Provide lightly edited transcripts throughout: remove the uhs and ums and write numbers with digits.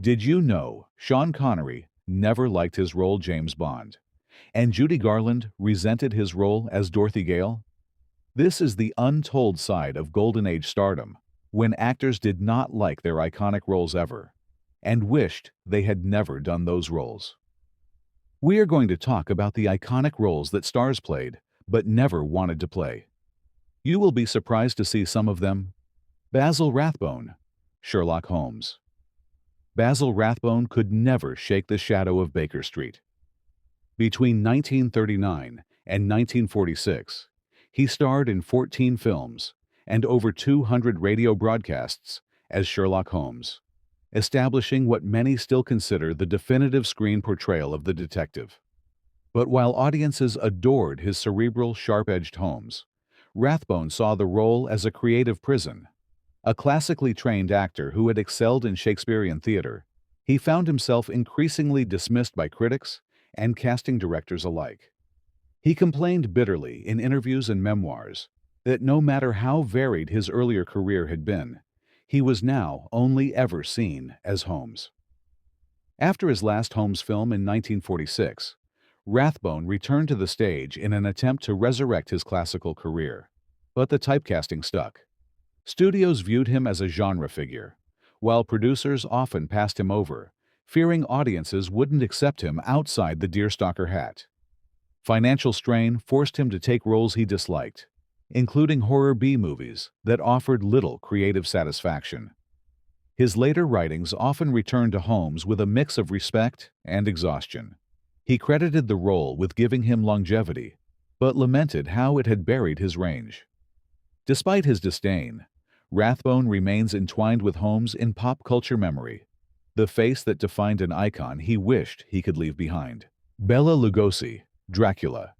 Did you know Sean Connery never liked his role James Bond, and Judy Garland resented his role as Dorothy Gale? This is the untold side of Golden Age stardom, when actors did not like their iconic roles ever, and wished they had never done those roles. We are going to talk about the iconic roles that stars played, but never wanted to play. You will be surprised to see some of them. Basil Rathbone, Sherlock Holmes. Basil Rathbone could never shake the shadow of Baker Street. Between 1939 and 1946, he starred in 14 films and over 200 radio broadcasts as Sherlock Holmes, establishing what many still consider the definitive screen portrayal of the detective. But while audiences adored his cerebral, sharp-edged Holmes, Rathbone saw the role as a creative prison. A classically trained actor who had excelled in Shakespearean theater, he found himself increasingly dismissed by critics and casting directors alike. He complained bitterly in interviews and memoirs that no matter how varied his earlier career had been, he was now only ever seen as Holmes. After his last Holmes film in 1946, Rathbone returned to the stage in an attempt to resurrect his classical career, but the typecasting stuck. Studios viewed him as a genre figure, while producers often passed him over, fearing audiences wouldn't accept him outside the deerstalker hat. Financial strain forced him to take roles he disliked, including horror B-movies that offered little creative satisfaction. His later writings often returned to Holmes with a mix of respect and exhaustion. He credited the role with giving him longevity, but lamented how it had buried his range. Despite his disdain, Rathbone remains entwined with Holmes in pop culture memory, the face that defined an icon he wished he could leave behind. Bela Lugosi, Dracula.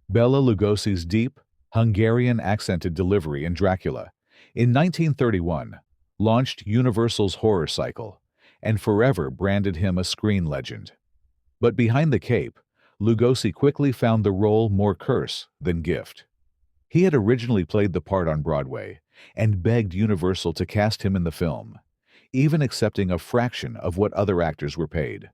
Bela Lugosi's deep, Hungarian-accented delivery in Dracula, in 1931, launched Universal's horror cycle and forever branded him a screen legend. But behind the cape, Lugosi quickly found the role more curse than gift. He had originally played the part on Broadway and begged Universal to cast him in the film, even accepting a fraction of what other actors were paid.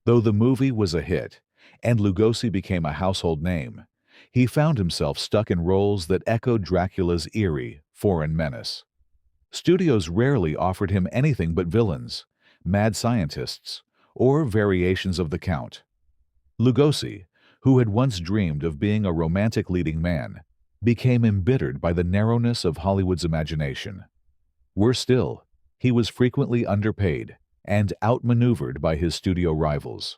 Though the movie was a hit and Lugosi became a household name, he found himself stuck in roles that echoed Dracula's eerie, foreign menace. Studios rarely offered him anything but villains, mad scientists, or variations of the Count. Lugosi, who had once dreamed of being a romantic leading man, became embittered by the narrowness of Hollywood's imagination. Worse still, he was frequently underpaid and outmaneuvered by his studio rivals.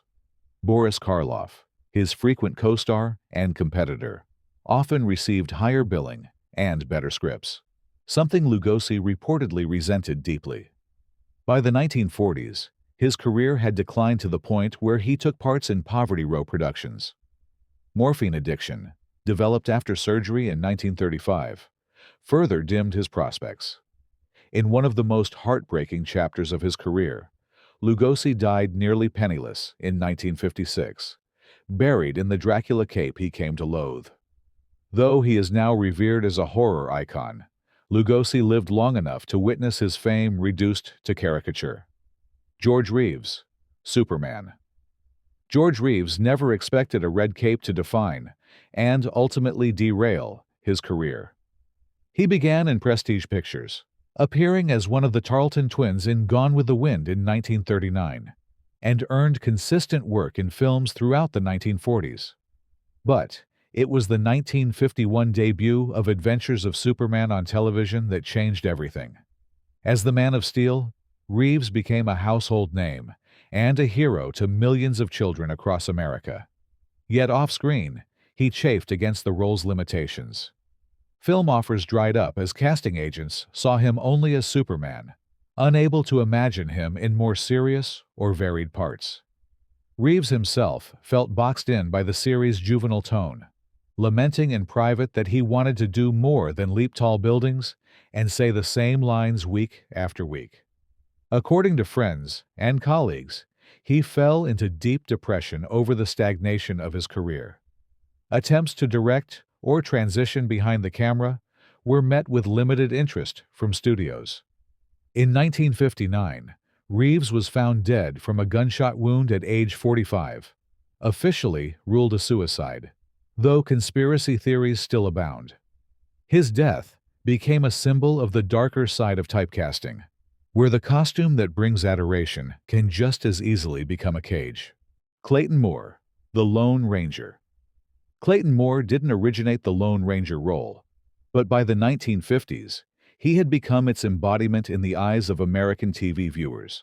Boris Karloff, his frequent co-star and competitor, often received higher billing and better scripts, something Lugosi reportedly resented deeply. By the 1940s, his career had declined to the point where he took parts in Poverty Row productions. Morphine addiction, developed after surgery in 1935, further dimmed his prospects. In one of the most heartbreaking chapters of his career, Lugosi died nearly penniless in 1956, buried in the Dracula cape he came to loathe. Though he is now revered as a horror icon, Lugosi lived long enough to witness his fame reduced to caricature. George Reeves, Superman. George Reeves never expected a red cape to define and ultimately derail his career. He began in Prestige Pictures, appearing as one of the Tarleton twins in Gone with the Wind in 1939, and earned consistent work in films throughout the 1940s. But it was the 1951 debut of Adventures of Superman on television that changed everything. As the Man of Steel, Reeves became a household name and a hero to millions of children across America. Yet off-screen, he chafed against the role's limitations. Film offers dried up as casting agents saw him only as Superman, unable to imagine him in more serious or varied parts. Reeves himself felt boxed in by the series' juvenile tone, lamenting in private that he wanted to do more than leap tall buildings and say the same lines week after week. According to friends and colleagues, he fell into deep depression over the stagnation of his career. Attempts to direct or transition behind the camera were met with limited interest from studios. In 1959, Reeves was found dead from a gunshot wound at age 45, officially ruled a suicide, though conspiracy theories still abound. His death became a symbol of the darker side of typecasting, where the costume that brings adoration can just as easily become a cage. Clayton Moore, the Lone Ranger. Clayton Moore didn't originate the Lone Ranger role, but by the 1950s, he had become its embodiment in the eyes of American TV viewers.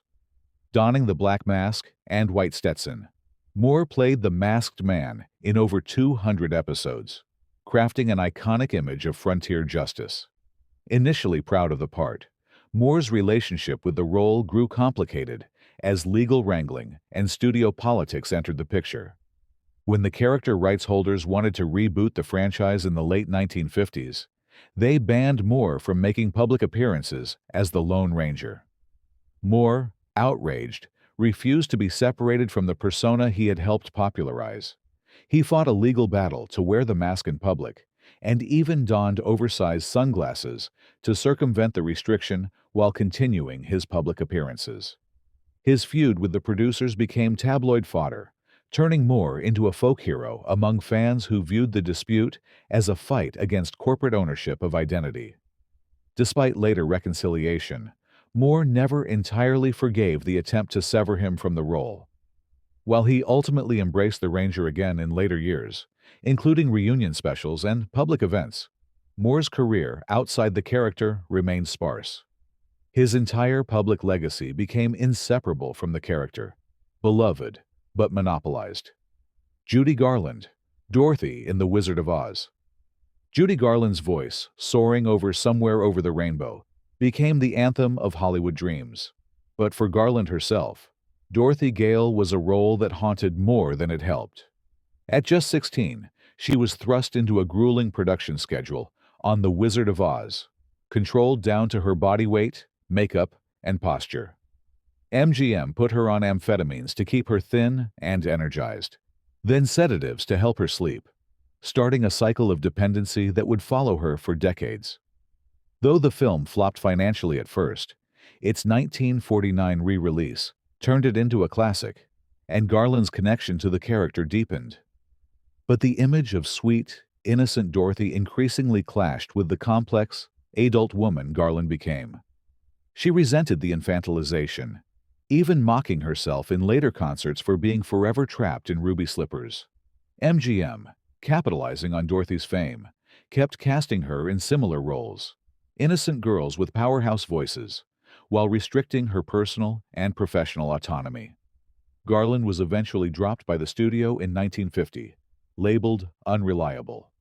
Donning the black mask and white Stetson, Moore played the masked man in over 200 episodes, crafting an iconic image of frontier justice. Initially proud of the part, Moore's relationship with the role grew complicated as legal wrangling and studio politics entered the picture. When the character rights holders wanted to reboot the franchise in the late 1950s, they banned Moore from making public appearances as the Lone Ranger. Moore, outraged, refused to be separated from the persona he had helped popularize. He fought a legal battle to wear the mask in public, and even donned oversized sunglasses to circumvent the restriction while continuing his public appearances. His feud with the producers became tabloid fodder, turning Moore into a folk hero among fans who viewed the dispute as a fight against corporate ownership of identity. Despite later reconciliation, Moore never entirely forgave the attempt to sever him from the role. While he ultimately embraced the Ranger again in later years, including reunion specials and public events, Moore's career outside the character remained sparse. His entire public legacy became inseparable from the character, beloved but monopolized. Judy Garland, Dorothy in The Wizard of Oz. Judy Garland's voice, soaring over Somewhere Over the Rainbow, became the anthem of Hollywood dreams. But for Garland herself, Dorothy Gale was a role that haunted more than it helped. At just 16, she was thrust into a grueling production schedule on The Wizard of Oz, controlled down to her body weight, makeup, and posture. MGM put her on amphetamines to keep her thin and energized, then sedatives to help her sleep, starting a cycle of dependency that would follow her for decades. Though the film flopped financially at first, its 1949 re-release turned it into a classic, and Garland's connection to the character deepened. But the image of sweet, innocent Dorothy increasingly clashed with the complex, adult woman Garland became. She resented the infantilization, even mocking herself in later concerts for being forever trapped in ruby slippers. MGM, capitalizing on Dorothy's fame, kept casting her in similar roles, innocent girls with powerhouse voices, while restricting her personal and professional autonomy. Garland was eventually dropped by the studio in 1950, labeled unreliable.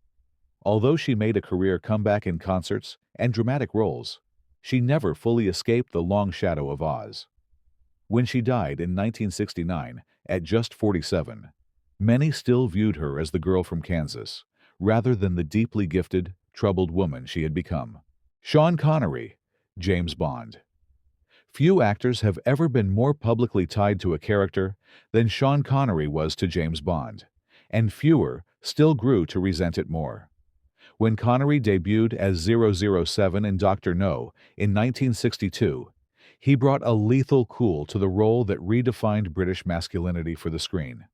Although she made a career comeback in concerts and dramatic roles, she never fully escaped the long shadow of Oz. When she died in 1969, at just 47, many still viewed her as the girl from Kansas, rather than the deeply gifted, troubled woman she had become. Sean Connery, James Bond. Few actors have ever been more publicly tied to a character than Sean Connery was to James Bond, and fewer still grew to resent it more. When Connery debuted as 007 in Dr. No in 1962, he brought a lethal cool to the role that redefined British masculinity for the screen.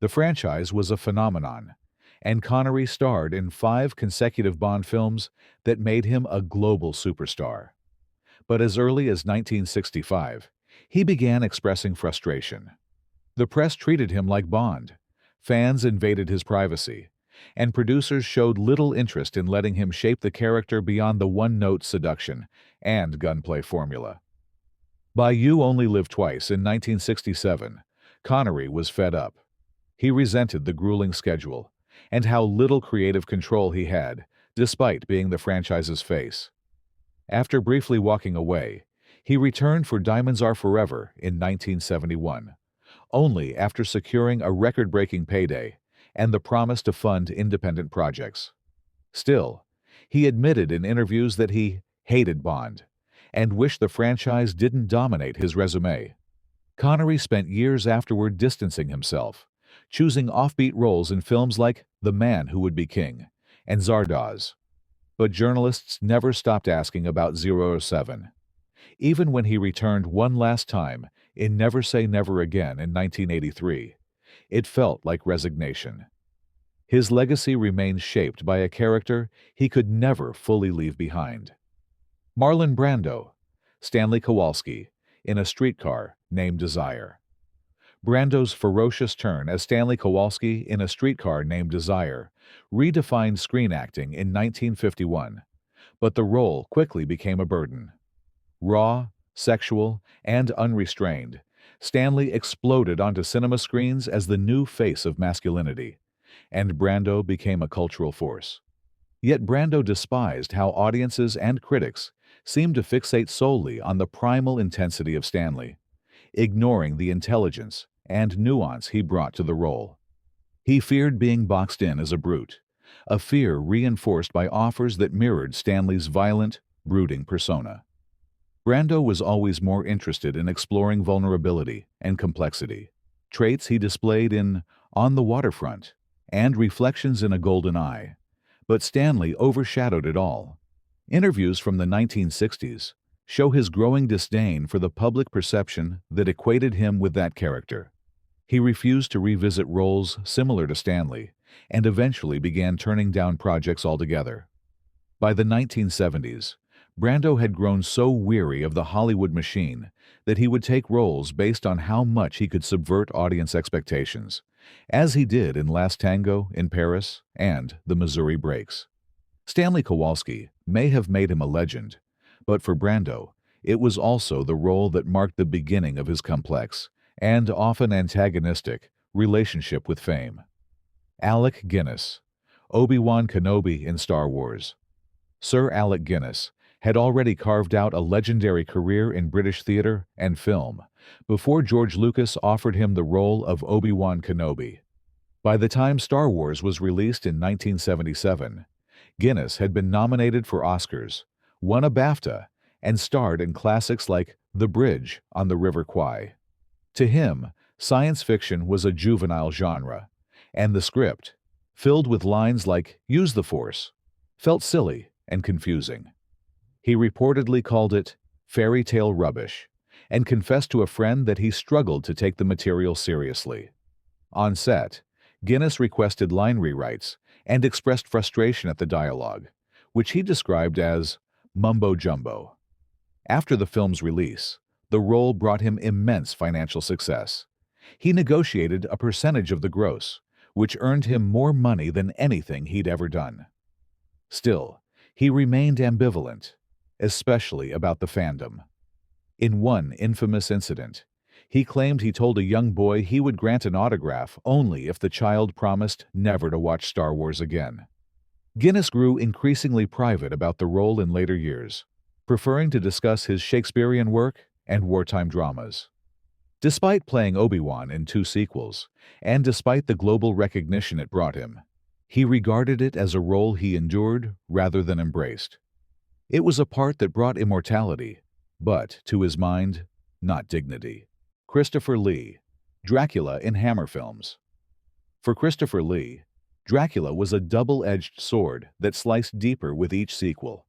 The franchise was a phenomenon, and Connery starred in 5 consecutive Bond films that made him a global superstar. But as early as 1965, he began expressing frustration. The press treated him like Bond, fans invaded his privacy, and producers showed little interest in letting him shape the character beyond the one-note seduction and gunplay formula. By You Only Live Twice in 1967, Connery was fed up. He resented the grueling schedule and how little creative control he had, despite being the franchise's face. After briefly walking away, he returned for Diamonds Are Forever in 1971, only after securing a record-breaking payday and the promise to fund independent projects. Still, he admitted in interviews that he hated Bond and wished the franchise didn't dominate his resume. Connery spent years afterward distancing himself, choosing offbeat roles in films like The Man Who Would Be King and Zardoz. But journalists never stopped asking about 007. Even when he returned one last time in Never Say Never Again in 1983, it felt like resignation. His legacy remains shaped by a character he could never fully leave behind. Marlon Brando, Stanley Kowalski, in A Streetcar Named Desire. Brando's ferocious turn as Stanley Kowalski in A Streetcar Named Desire redefined screen acting in 1951, but the role quickly became a burden. Raw, sexual, and unrestrained, Stanley exploded onto cinema screens as the new face of masculinity, and Brando became a cultural force. Yet Brando despised how audiences and critics seemed to fixate solely on the primal intensity of Stanley, ignoring the intelligence and nuance he brought to the role. He feared being boxed in as a brute, a fear reinforced by offers that mirrored Stanley's violent, brooding persona. Brando was always more interested in exploring vulnerability and complexity, traits he displayed in On the Waterfront and Reflections in a Golden Eye, but Stanley overshadowed it all. Interviews from the 1960s show his growing disdain for the public perception that equated him with that character. He refused to revisit roles similar to Stanley and eventually began turning down projects altogether. By the 1970s, Brando had grown so weary of the Hollywood machine that he would take roles based on how much he could subvert audience expectations, as he did in Last Tango in Paris and The Missouri Breaks. Stanley Kowalski may have made him a legend, but for Brando, it was also the role that marked the beginning of his complex and often antagonistic relationship with fame. Alec Guinness, Obi-Wan Kenobi in Star Wars. Sir Alec Guinness had already carved out a legendary career in British theater and film before George Lucas offered him the role of Obi-Wan Kenobi. By the time Star Wars was released in 1977, Guinness had been nominated for Oscars, won a BAFTA, and starred in classics like The Bridge on the River Kwai. To him, science fiction was a juvenile genre, and the script, filled with lines like "use the Force," felt silly and confusing. He reportedly called it fairy tale rubbish and confessed to a friend that he struggled to take the material seriously. On set, Guinness requested line rewrites and expressed frustration at the dialogue, which he described as mumbo-jumbo. After the film's release, the role brought him immense financial success. He negotiated a percentage of the gross, which earned him more money than anything he'd ever done. Still, he remained ambivalent, especially about the fandom. In one infamous incident, he claimed he told a young boy he would grant an autograph only if the child promised never to watch Star Wars again. Guinness grew increasingly private about the role in later years, preferring to discuss his Shakespearean work and wartime dramas. Despite playing Obi-Wan in 2 sequels, and despite the global recognition it brought him, he regarded it as a role he endured rather than embraced. It was a part that brought immortality, but, to his mind, not dignity. Christopher Lee, Dracula in Hammer films. For Christopher Lee, Dracula was a double-edged sword that sliced deeper with each sequel.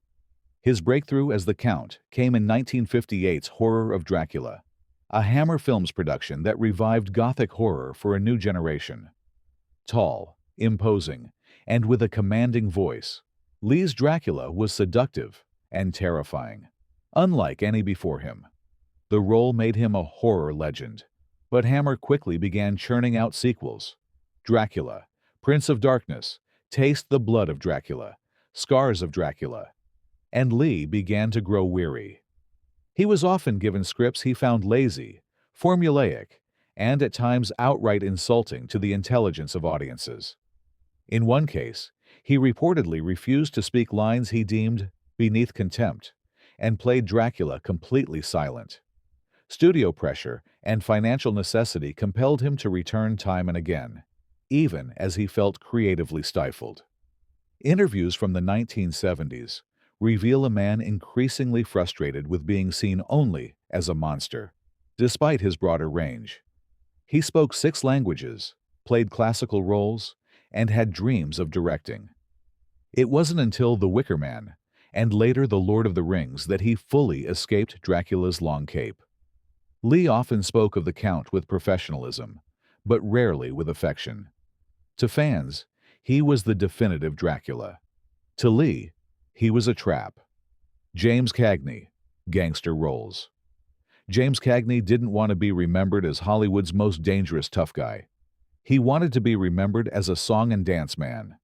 His breakthrough as the Count came in 1958's Horror of Dracula, a Hammer Films production that revived Gothic horror for a new generation. Tall, imposing, and with a commanding voice, Lee's Dracula was seductive and terrifying, unlike any before him. The role made him a horror legend, but Hammer quickly began churning out sequels. Dracula, Prince of Darkness, Taste the Blood of Dracula, Scars of Dracula, and Lee began to grow weary. He was often given scripts he found lazy, formulaic, and at times outright insulting to the intelligence of audiences. In one case, he reportedly refused to speak lines he deemed beneath contempt, and played Dracula completely silent. Studio pressure and financial necessity compelled him to return time and again, even as he felt creatively stifled. Interviews from the 1970s reveal a man increasingly frustrated with being seen only as a monster, despite his broader range. He spoke 6 languages, played classical roles, and had dreams of directing. It wasn't until The Wicker Man and later The Lord of the Rings that he fully escaped Dracula's long cape. Lee often spoke of the Count with professionalism, but rarely with affection. To fans, he was the definitive Dracula. To Lee, he was a trap. James Cagney, gangster roles. James Cagney didn't want to be remembered as Hollywood's most dangerous tough guy. He wanted to be remembered as a song and dance man.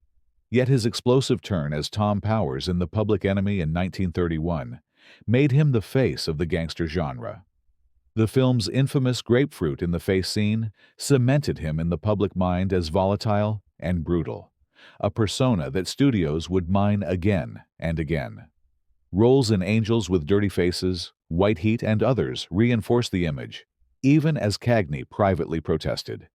Yet his explosive turn as Tom Powers in The Public Enemy in 1931 made him the face of the gangster genre. The film's infamous grapefruit in the face scene cemented him in the public mind as volatile and brutal, a persona that studios would mine again and again. Roles in Angels with Dirty Faces, White Heat, and others reinforced the image, even as Cagney privately protested.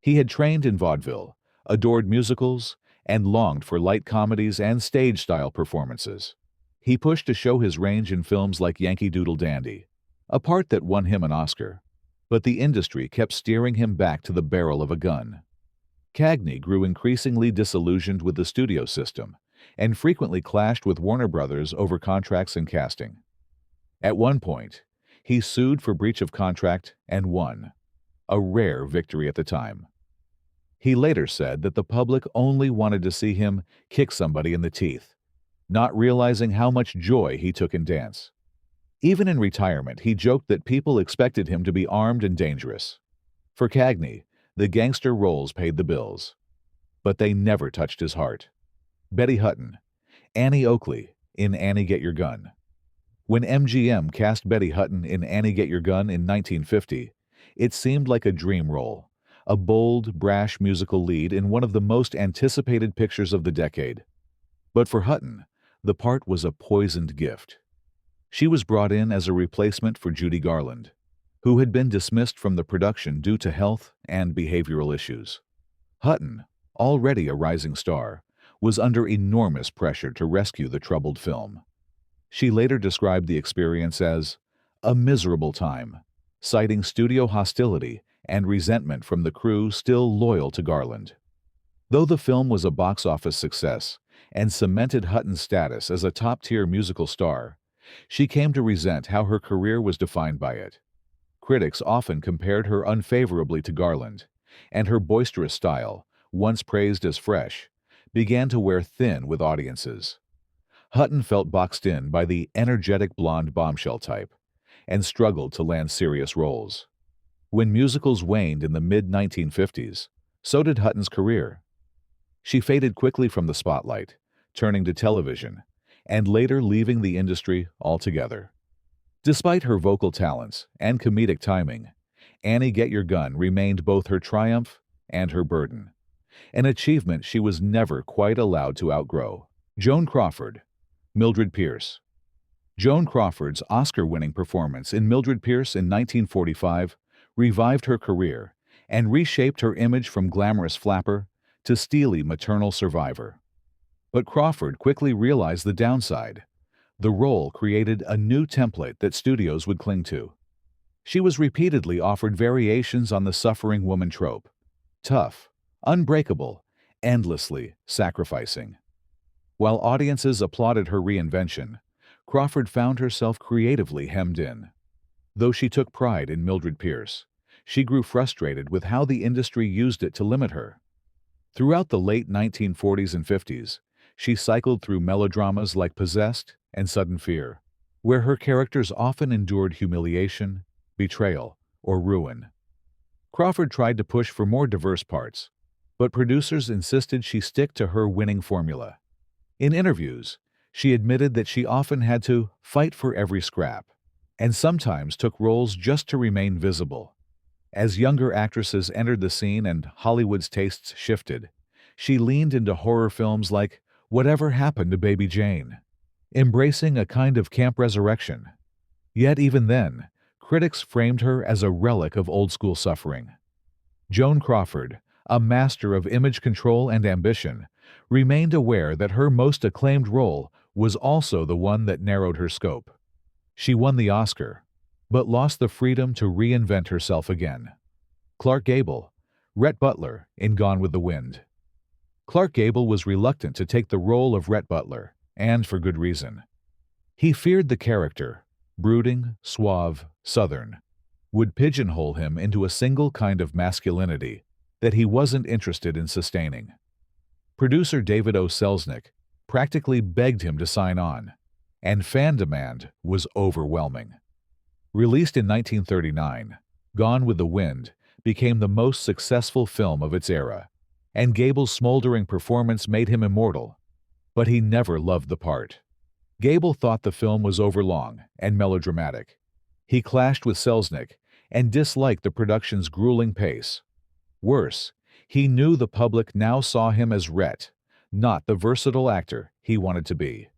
He had trained in vaudeville, adored musicals, and longed for light comedies and stage-style performances. He pushed to show his range in films like Yankee Doodle Dandy, a part that won him an Oscar, but the industry kept steering him back to the barrel of a gun. Cagney grew increasingly disillusioned with the studio system and frequently clashed with Warner Brothers over contracts and casting. At one point, he sued for breach of contract and won, a rare victory at the time. He later said that the public only wanted to see him kick somebody in the teeth, not realizing how much joy he took in dance. Even in retirement, he joked that people expected him to be armed and dangerous. For Cagney, the gangster roles paid the bills, but they never touched his heart. Betty Hutton, Annie Oakley in Annie Get Your Gun. When MGM cast Betty Hutton in Annie Get Your Gun in 1950, it seemed like a dream role, a bold, brash musical lead in one of the most anticipated pictures of the decade. But for Hutton, the part was a poisoned gift. She was brought in as a replacement for Judy Garland, who had been dismissed from the production due to health and behavioral issues. Hutton, already a rising star, was under enormous pressure to rescue the troubled film. She later described the experience as a miserable time, citing studio hostility and resentment from the crew still loyal to Garland. Though the film was a box office success and cemented Hutton's status as a top-tier musical star, she came to resent how her career was defined by it. Critics often compared her unfavorably to Garland, and her boisterous style, once praised as fresh, began to wear thin with audiences. Hutton felt boxed in by the energetic blonde bombshell type and struggled to land serious roles. When musicals waned in the mid-1950s, so did Hutton's career. She faded quickly from the spotlight, turning to television, and later leaving the industry altogether. Despite her vocal talents and comedic timing, Annie Get Your Gun remained both her triumph and her burden, an achievement she was never quite allowed to outgrow. Joan Crawford, Mildred Pierce. Joan Crawford's Oscar-winning performance in Mildred Pierce in 1945 revived her career and reshaped her image from glamorous flapper to steely maternal survivor. But Crawford quickly realized the downside. The role created a new template that studios would cling to. She was repeatedly offered variations on the suffering woman trope: tough, unbreakable, endlessly sacrificing. While audiences applauded her reinvention, Crawford found herself creatively hemmed in. Though she took pride in Mildred Pierce, she grew frustrated with how the industry used it to limit her. Throughout the late 1940s and 50s, she cycled through melodramas like Possessed and Sudden Fear, where her characters often endured humiliation, betrayal, or ruin. Crawford tried to push for more diverse parts, but producers insisted she stick to her winning formula. In interviews, she admitted that she often had to fight for every scrap, and sometimes took roles just to remain visible. As younger actresses entered the scene and Hollywood's tastes shifted, she leaned into horror films like Whatever Happened to Baby Jane, embracing a kind of camp resurrection. Yet even then, critics framed her as a relic of old-school suffering. Joan Crawford, a master of image control and ambition, remained aware that her most acclaimed role was also the one that narrowed her scope. She won the Oscar, but lost the freedom to reinvent herself again. Clark Gable, Rhett Butler in Gone with the Wind. Clark Gable was reluctant to take the role of Rhett Butler, and for good reason. He feared the character, brooding, suave, southern, would pigeonhole him into a single kind of masculinity that he wasn't interested in sustaining. Producer David O. Selznick practically begged him to sign on, and fan demand was overwhelming. Released in 1939, Gone with the Wind became the most successful film of its era, and Gable's smoldering performance made him immortal, but he never loved the part. Gable thought the film was overlong and melodramatic. He clashed with Selznick and disliked the production's grueling pace. Worse, he knew the public now saw him as Rhett, not the versatile actor he wanted to be.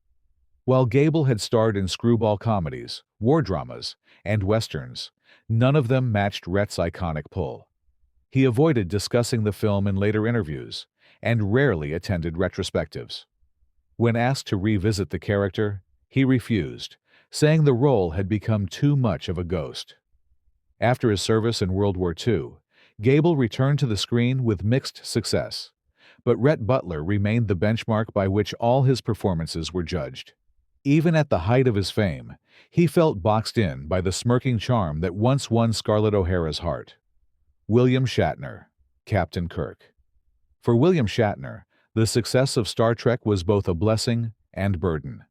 While Gable had starred in screwball comedies, war dramas, and westerns, none of them matched Rhett's iconic pull. He avoided discussing the film in later interviews and rarely attended retrospectives. When asked to revisit the character, he refused, saying the role had become too much of a ghost. After his service in World War II, Gable returned to the screen with mixed success, but Rhett Butler remained the benchmark by which all his performances were judged. Even at the height of his fame, he felt boxed in by the smirking charm that once won Scarlett O'Hara's heart. William Shatner, Captain Kirk. For William Shatner, the success of Star Trek was both a blessing and burden.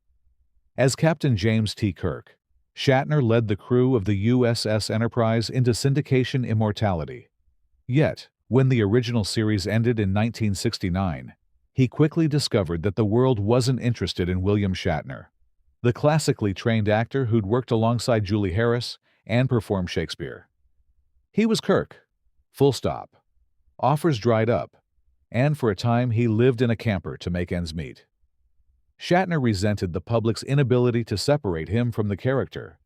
As Captain James T. Kirk, Shatner led the crew of the USS Enterprise into syndication immortality. Yet, when the original series ended in 1969, he quickly discovered that the world wasn't interested in William Shatner, the classically trained actor who'd worked alongside Julie Harris and performed Shakespeare. He was Kirk, full stop. Offers dried up, and for a time he lived in a camper to make ends meet. Shatner resented the public's inability to separate him from the character,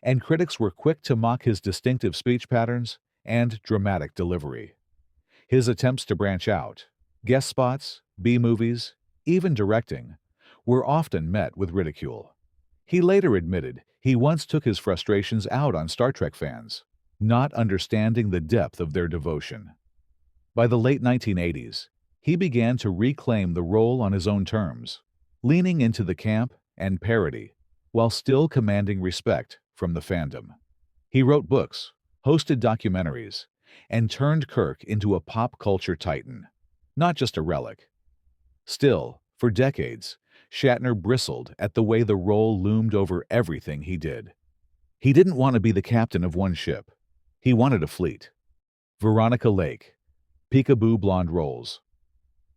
and critics were quick to mock his distinctive speech patterns and dramatic delivery. His attempts to branch out, guest spots, B-movies, even directing, were often met with ridicule. He later admitted he once took his frustrations out on Star Trek fans, not understanding the depth of their devotion. By the late 1980s, he began to reclaim the role on his own terms, leaning into the camp and parody, while still commanding respect from the fandom. He wrote books, hosted documentaries, and turned Kirk into a pop culture titan, not just a relic. Still, for decades, Shatner bristled at the way the role loomed over everything he did. He didn't want to be the captain of one ship. He wanted a fleet. Veronica Lake, peekaboo blonde roles.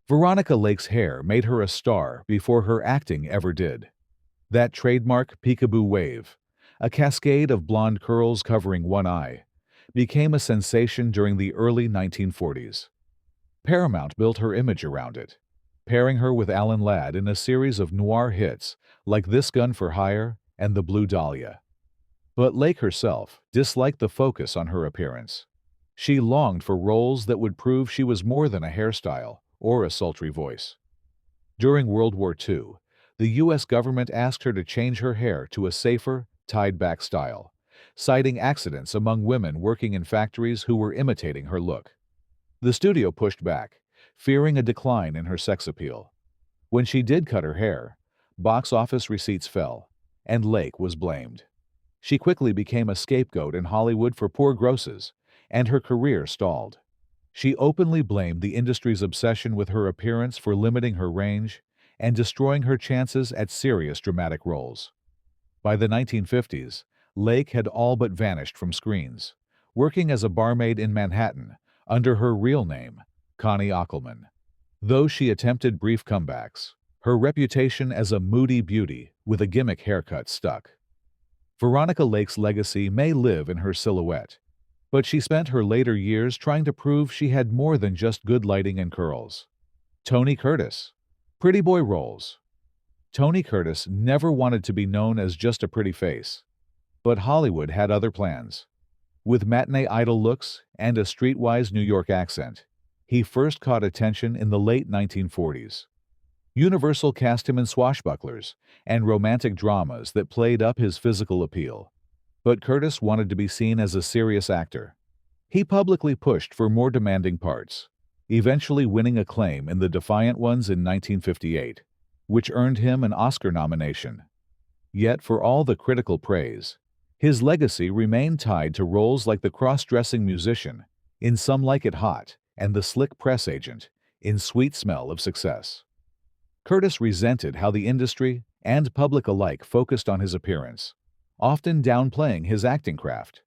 Veronica Lake's hair made her a star before her acting ever did. That trademark peekaboo wave, a cascade of blonde curls covering one eye, became a sensation during the early 1940s. Paramount built her image around it, pairing her with Alan Ladd in a series of noir hits like This Gun for Hire and The Blue Dahlia. But Lake herself disliked the focus on her appearance. She longed for roles that would prove she was more than a hairstyle or a sultry voice. During World War II, the U.S. government asked her to change her hair to a safer, tied-back style, citing accidents among women working in factories who were imitating her look. The studio pushed back, fearing a decline in her sex appeal. When she did cut her hair, box office receipts fell, and Lake was blamed. She quickly became a scapegoat in Hollywood for poor grosses, and her career stalled. She openly blamed the industry's obsession with her appearance for limiting her range and destroying her chances at serious dramatic roles. By the 1950s, Lake had all but vanished from screens, working as a barmaid in Manhattan under her real name, Connie Ockelman. Though she attempted brief comebacks, her reputation as a moody beauty with a gimmick haircut stuck. Veronica Lake's legacy may live in her silhouette, but she spent her later years trying to prove she had more than just good lighting and curls. Tony Curtis. Pretty boy roles. Tony Curtis never wanted to be known as just a pretty face, but Hollywood had other plans. With matinee idol looks and a streetwise New York accent, he first caught attention in the late 1940s. Universal cast him in swashbucklers and romantic dramas that played up his physical appeal. But Curtis wanted to be seen as a serious actor. He publicly pushed for more demanding parts, eventually winning acclaim in The Defiant Ones in 1958, which earned him an Oscar nomination. Yet for all the critical praise, his legacy remained tied to roles like the cross-dressing musician in Some Like It Hot and the slick press agent in Sweet Smell of Success. Curtis resented how the industry and public alike focused on his appearance, often downplaying his acting craft.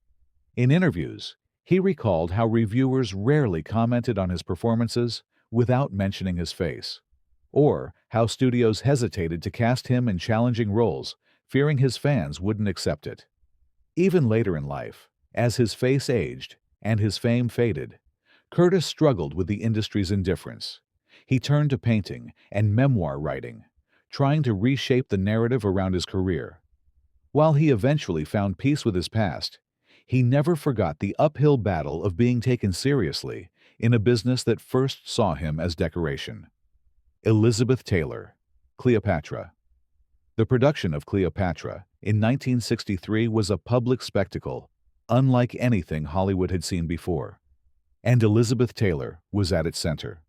In interviews, he recalled how reviewers rarely commented on his performances without mentioning his face, or how studios hesitated to cast him in challenging roles, fearing his fans wouldn't accept it. Even later in life, as his face aged and his fame faded, Curtis struggled with the industry's indifference. He turned to painting and memoir writing, trying to reshape the narrative around his career. While he eventually found peace with his past, he never forgot the uphill battle of being taken seriously in a business that first saw him as decoration. Elizabeth Taylor, Cleopatra. The production of Cleopatra in 1963 was a public spectacle, unlike anything Hollywood had seen before, and Elizabeth Taylor was at its center.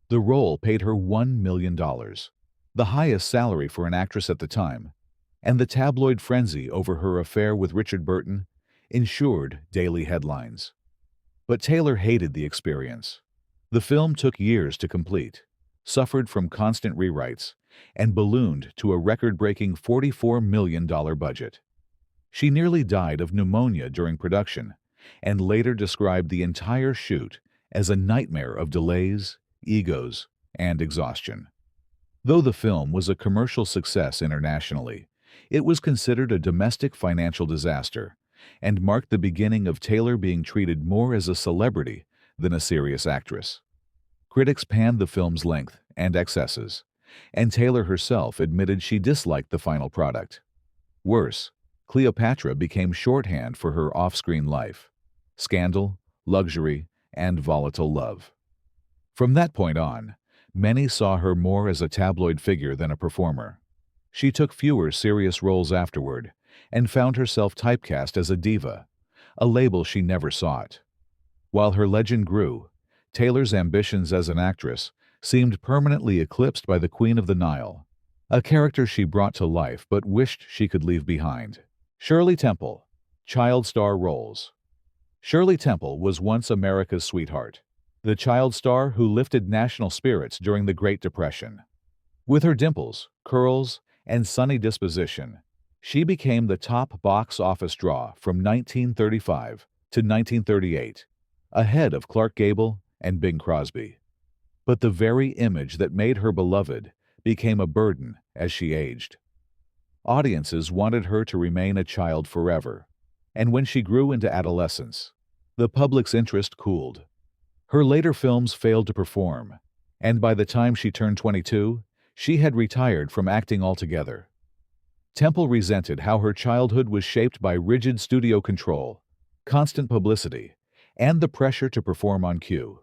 The role paid her $1 million, the highest salary for an actress at the time, and the tabloid frenzy over her affair with Richard Burton ensured daily headlines. But Taylor hated the experience. The film took years to complete, suffered from constant rewrites, and ballooned to a record-breaking $44 million budget. She nearly died of pneumonia during production, and later described the entire shoot as a nightmare of delays, egos, and exhaustion. Though the film was a commercial success internationally, it was considered a domestic financial disaster and marked the beginning of Taylor being treated more as a celebrity than a serious actress. Critics panned the film's length and excesses, and Taylor herself admitted she disliked the final product. Worse, Cleopatra became shorthand for her off-screen life: scandal, luxury, and volatile love. From that point on, many saw her more as a tabloid figure than a performer. She took fewer serious roles afterward and found herself typecast as a diva, a label she never sought. While her legend grew, Taylor's ambitions as an actress seemed permanently eclipsed by the Queen of the Nile, a character she brought to life but wished she could leave behind. Shirley Temple, child star roles. Shirley Temple was once America's sweetheart, the child star who lifted national spirits during the Great Depression. With her dimples, curls, and sunny disposition, she became the top box office draw from 1935 to 1938, ahead of Clark Gable and Bing Crosby. But the very image that made her beloved became a burden as she aged. Audiences wanted her to remain a child forever, and when she grew into adolescence, the public's interest cooled. Her later films failed to perform, and by the time she turned 22, she had retired from acting altogether. Temple resented how her childhood was shaped by rigid studio control, constant publicity, and the pressure to perform on cue.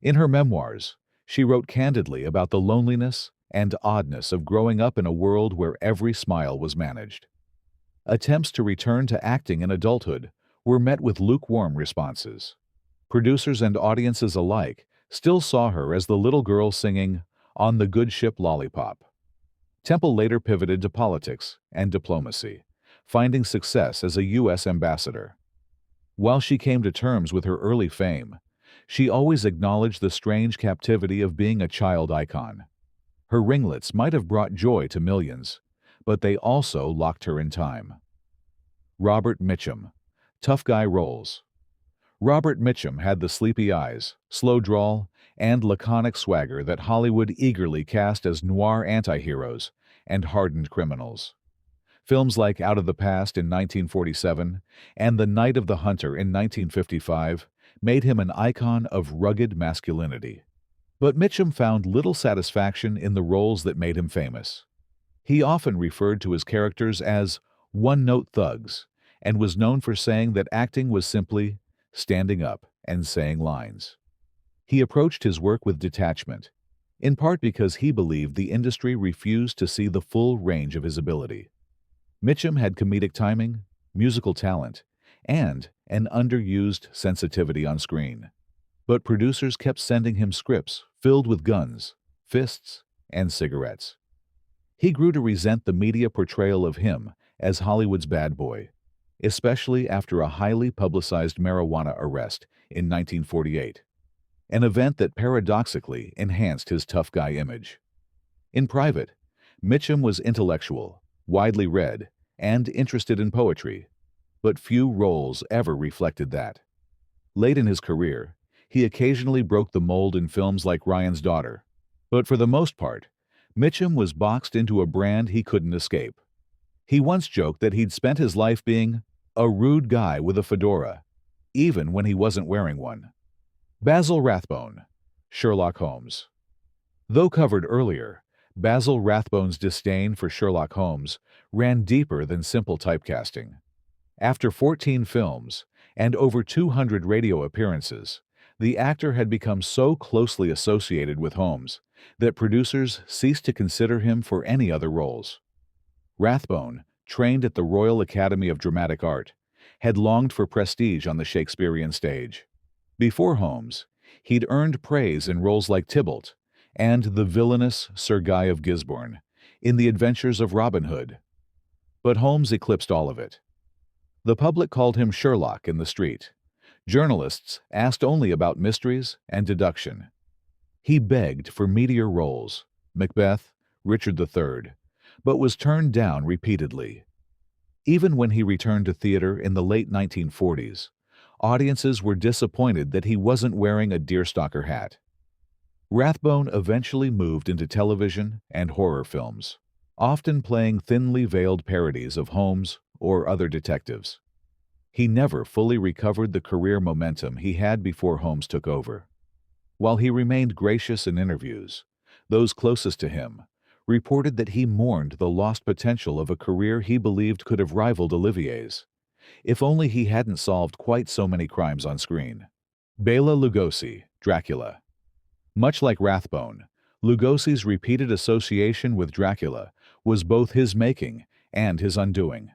In her memoirs, she wrote candidly about the loneliness and oddness of growing up in a world where every smile was managed. Attempts to return to acting in adulthood were met with lukewarm responses. Producers and audiences alike still saw her as the little girl singing "On the Good Ship Lollipop." Temple later pivoted to politics and diplomacy, finding success as a U.S. ambassador. While she came to terms with her early fame, she always acknowledged the strange captivity of being a child icon. Her ringlets might have brought joy to millions, but they also locked her in time. Robert Mitchum, tough guy roles. Robert Mitchum had the sleepy eyes, slow drawl, and laconic swagger that Hollywood eagerly cast as noir anti-heroes and hardened criminals. Films like Out of the Past in 1947 and The Night of the Hunter in 1955 made him an icon of rugged masculinity. But Mitchum found little satisfaction in the roles that made him famous. He often referred to his characters as one-note thugs and was known for saying that acting was simply standing up and saying lines. He approached his work with detachment, in part because he believed the industry refused to see the full range of his ability. Mitchum had comedic timing, musical talent, and an underused sensitivity on screen. But producers kept sending him scripts filled with guns, fists, and cigarettes. He grew to resent the media portrayal of him as Hollywood's bad boy, especially after a highly publicized marijuana arrest in 1948, an event that paradoxically enhanced his tough guy image. In private, Mitchum was intellectual, widely read, and interested in poetry, but few roles ever reflected that. Late in his career, he occasionally broke the mold in films like Ryan's Daughter, but for the most part, Mitchum was boxed into a brand he couldn't escape. He once joked that he'd spent his life being a rude guy with a fedora, even when he wasn't wearing one. Basil Rathbone, Sherlock Holmes. Though covered earlier, Basil Rathbone's disdain for Sherlock Holmes ran deeper than simple typecasting. After 14 films and over 200 radio appearances, the actor had become so closely associated with Holmes that producers ceased to consider him for any other roles. Rathbone, trained at the Royal Academy of Dramatic Art, had longed for prestige on the Shakespearean stage. Before Holmes, he'd earned praise in roles like Tybalt and the villainous Sir Guy of Gisborne in The Adventures of Robin Hood. But Holmes eclipsed all of it. The public called him Sherlock in the street. Journalists asked only about mysteries and deduction. He begged for meatier roles, Macbeth, Richard III, but was turned down repeatedly. Even when he returned to theater in the late 1940s, audiences were disappointed that he wasn't wearing a deerstalker hat. Rathbone eventually moved into television and horror films, often playing thinly veiled parodies of Holmes or other detectives. He never fully recovered the career momentum he had before Holmes took over. While he remained gracious in interviews, those closest to him reported that he mourned the lost potential of a career he believed could have rivaled Olivier's, if only he hadn't solved quite so many crimes on screen. Bela Lugosi, Dracula. Much like Rathbone, Lugosi's repeated association with Dracula was both his making and his undoing.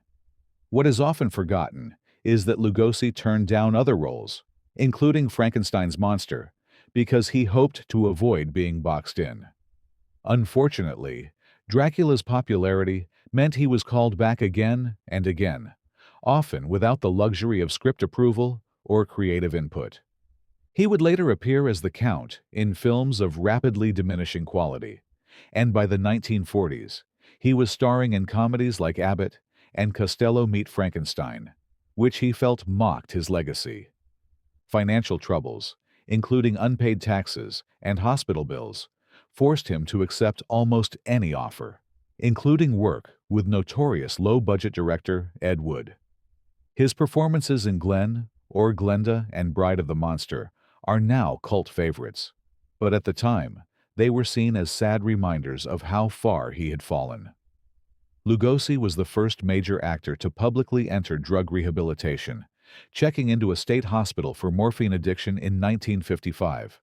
What is often forgotten is that Lugosi turned down other roles, including Frankenstein's monster, because he hoped to avoid being boxed in. Unfortunately, Dracula's popularity meant he was called back again and again, often without the luxury of script approval or creative input. He would later appear as the Count in films of rapidly diminishing quality, and by the 1940s, he was starring in comedies like Abbott and Costello Meet Frankenstein, which he felt mocked his legacy. Financial troubles, including unpaid taxes and hospital bills, forced him to accept almost any offer, including work with notorious low-budget director Ed Wood. His performances in Glenn or Glenda and Bride of the Monster are now cult favorites, but at the time, they were seen as sad reminders of how far he had fallen. Lugosi was the first major actor to publicly enter drug rehabilitation, checking into a state hospital for morphine addiction in 1955.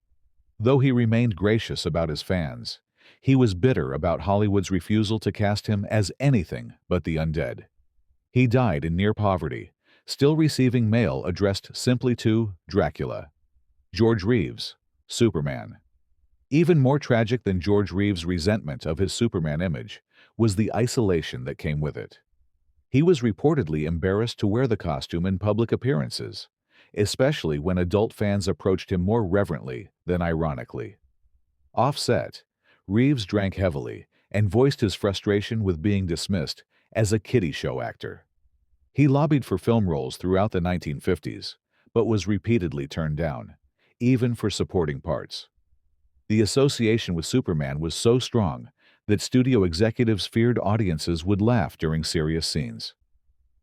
Though he remained gracious about his fans, he was bitter about Hollywood's refusal to cast him as anything but the undead. He died in near poverty, still receiving mail addressed simply to Dracula. George Reeves, Superman. Even more tragic than George Reeves' resentment of his Superman image was the isolation that came with it. He was reportedly embarrassed to wear the costume in public appearances, especially when adult fans approached him more reverently than ironically. Off-set, Reeves drank heavily and voiced his frustration with being dismissed as a kiddie show actor. He lobbied for film roles throughout the 1950s, but was repeatedly turned down, even for supporting parts. The association with Superman was so strong that studio executives feared audiences would laugh during serious scenes.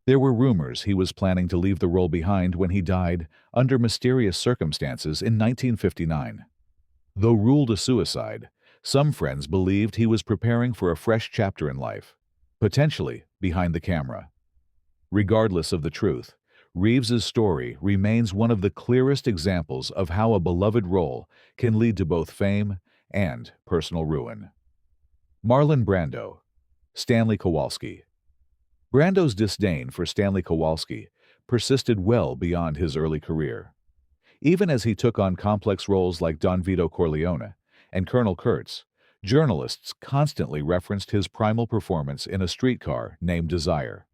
There were rumors he was planning to leave the role behind when he died under mysterious circumstances in 1959. Though ruled a suicide, some friends believed he was preparing for a fresh chapter in life, potentially behind the camera. Regardless of the truth, Reeves's story remains one of the clearest examples of how a beloved role can lead to both fame and personal ruin. Marlon Brando, Stanley Kowalski. Brando's disdain for Stanley Kowalski persisted well beyond his early career. Even as he took on complex roles like Don Vito Corleone and Colonel Kurtz, Journalists constantly referenced his primal performance in a streetcar named Desire.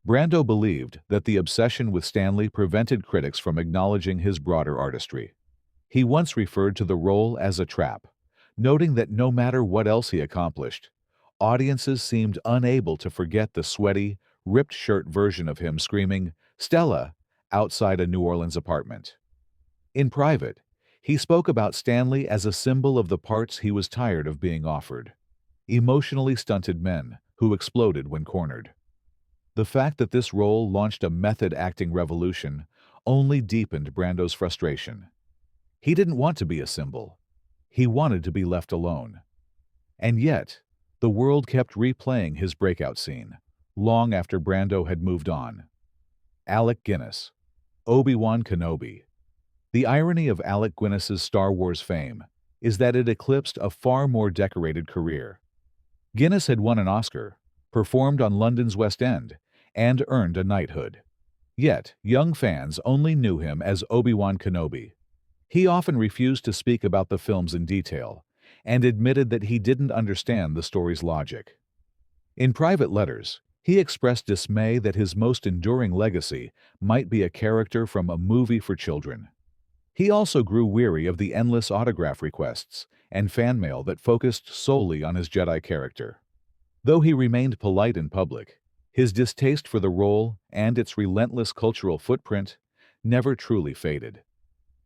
Brando believed that the obsession with Stanley prevented critics from acknowledging his broader artistry. He once referred to the role as a trap, noting that no matter what else he accomplished, audiences seemed unable to forget the sweaty, ripped shirt version of him screaming, "Stella!" outside a New Orleans apartment. In private, he spoke about Stanley as a symbol of the parts he was tired of being offered. Emotionally stunted men who exploded when cornered. The fact that this role launched a method acting revolution only deepened Brando's frustration. He didn't want to be a symbol. He wanted to be left alone. And yet, the world kept replaying his breakout scene, long after Brando had moved on. Alec Guinness, Obi-Wan Kenobi. The irony of Alec Guinness's Star Wars fame is that it eclipsed a far more decorated career. Guinness had won an Oscar, performed on London's West End, and earned a knighthood. Yet, young fans only knew him as Obi-Wan Kenobi. He often refused to speak about the films in detail, and admitted that he didn't understand the story's logic. In private letters, he expressed dismay that his most enduring legacy might be a character from a movie for children. He also grew weary of the endless autograph requests and fan mail that focused solely on his Jedi character. Though he remained polite in public, his distaste for the role and its relentless cultural footprint never truly faded.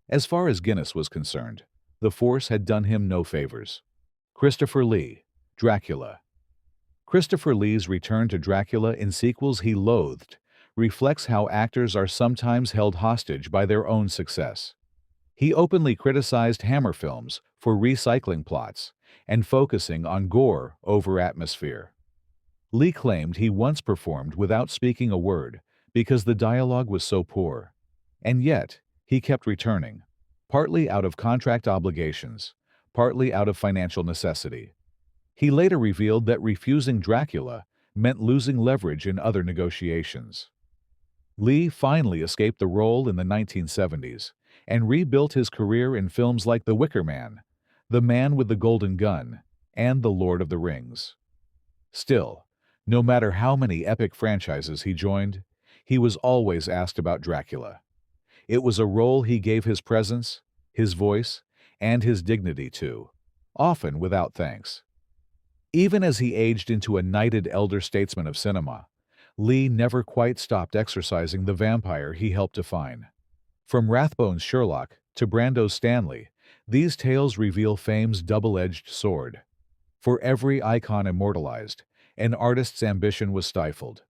As far as Guinness was concerned, the Force had done him no favors. Christopher Lee, Dracula. Christopher Lee's return to Dracula in sequels he loathed reflects how actors are sometimes held hostage by their own success. He openly criticized Hammer films for recycling plots and focusing on gore over atmosphere. Lee claimed he once performed without speaking a word because the dialogue was so poor. And yet, he kept returning, partly out of contract obligations, partly out of financial necessity. He later revealed that refusing Dracula meant losing leverage in other negotiations. Lee finally escaped the role in the 1970s and rebuilt his career in films like The Wicker Man, The Man with the Golden Gun, and The Lord of the Rings. Still, no matter how many epic franchises he joined, he was always asked about Dracula. It was a role he gave his presence, his voice, and his dignity to, often without thanks. Even as he aged into a knighted elder statesman of cinema, Lee never quite stopped exorcising the vampire he helped define. From Rathbone's Sherlock to Brando's Stanley, these tales reveal fame's double-edged sword. For every icon immortalized, an artist's ambition was stifled.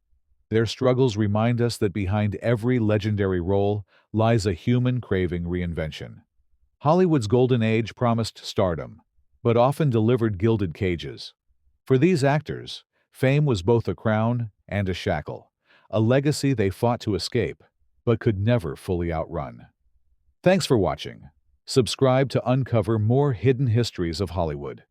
Their struggles remind us that behind every legendary role lies a human craving reinvention. Hollywood's golden age promised stardom, but often delivered gilded cages. For these actors, fame was both a crown and a shackle, a legacy they fought to escape, but could never fully outrun. Thanks for watching. Subscribe to uncover more hidden histories of Hollywood.